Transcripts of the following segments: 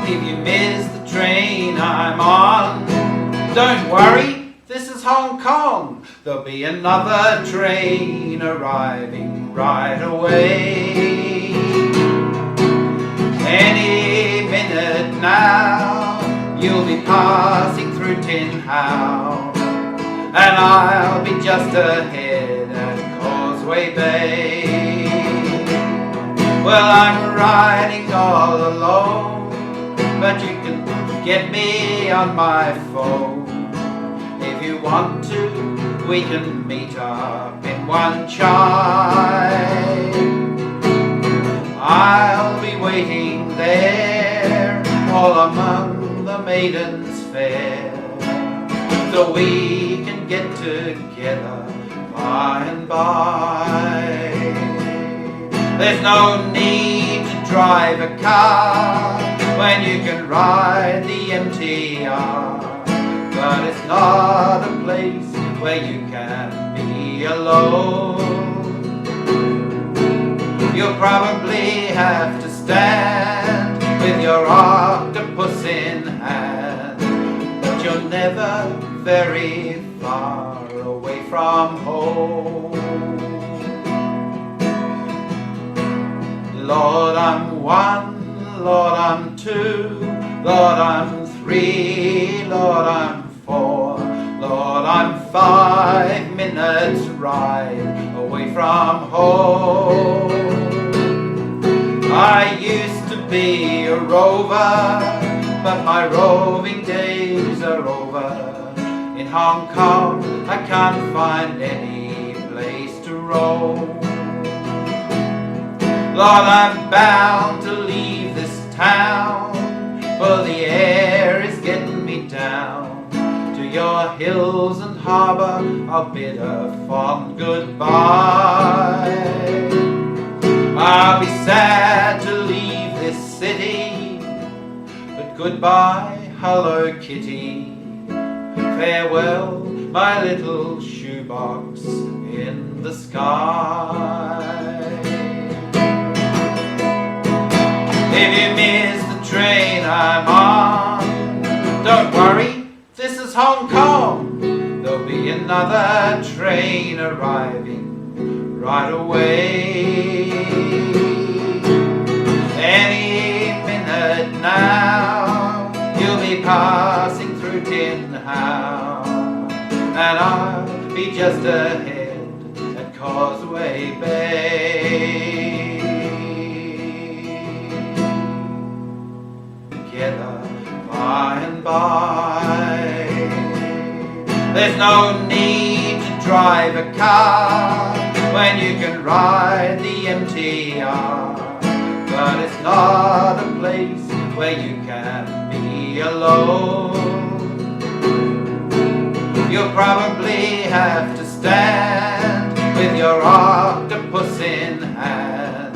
If you miss the train I'm on, don't worry, this is Hong Kong. There'll be another train arriving right away. Any minute now, you'll be passing through Tin House, and I'll be just ahead at Causeway Bay. Well, I'm riding all alone, but you can get me on my phone. If you want to, we can meet up in Wan Chai. I'll be waiting there, all among the maidens fair, so we can get together by and by. There's no need to drive a car when you can ride the MTR, but it's not a place where you can be alone. You'll probably have to stand with your octopus in hand, but you're never very far away from home. Lord, I'm one, Lord, I'm two, Lord, I'm three, Lord, I'm four, Lord, I'm 5 minutes ride away from home. I used to be a rover, but my roving days are over. In Hong Kong I can't find any place to roam. Lord, I'm bound to leave this town, for the air is getting me down. To your hills and harbour I'll bid a fond goodbye. I'll be sad to leave this city, but goodbye, Hello Kitty. Farewell, my little shoebox in the sky. If you miss the train I'm on, don't worry, this is Hong Kong. There'll be another train arriving right away. Any minute now, you'll be passing through Tin House, and I'll be just ahead at Causeway Bay. Together by and by. There's no need to drive a car when you can ride the MTR, but it's not a place where you can be alone. You'll probably have to stand with your octopus in hand,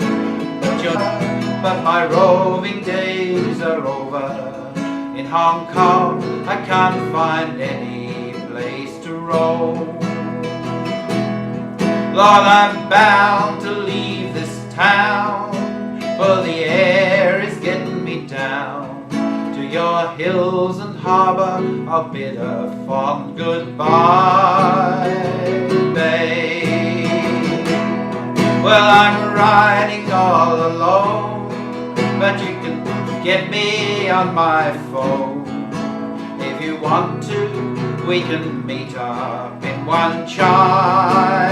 but my roving days are over. In Hong Kong I can't find any place to roam. Lord, I'm bound to leave this town, for the air is getting me down. To your hills and harbour I'll bid a fond goodbye, babe. Well, I'm riding all alone, but you can get me on my phone. If you want to, we can meet up in Wan Chai.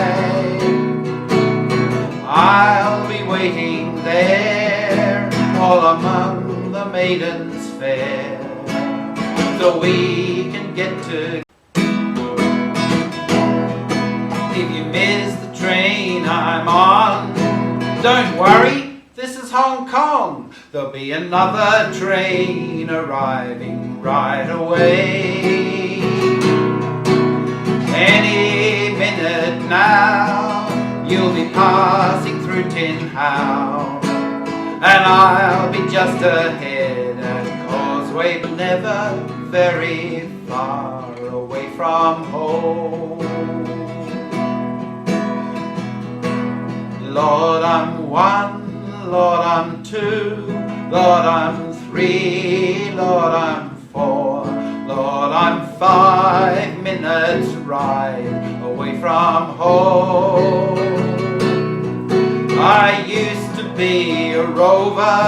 I'll be waiting there, all among the maidens fair, so we can get to. If you miss the train I'm on, don't worry, this is Hong Kong. There'll be another train arriving right away. Any minute now, you'll be passing through Tin House, and I'll be just ahead at Causeway, but never very far away from home. Lord, I'm one, Lord, I'm 2, Lord, I'm 3, Lord, I'm 4, Lord, I'm 5 minutes ride away from home. I used to be a rover.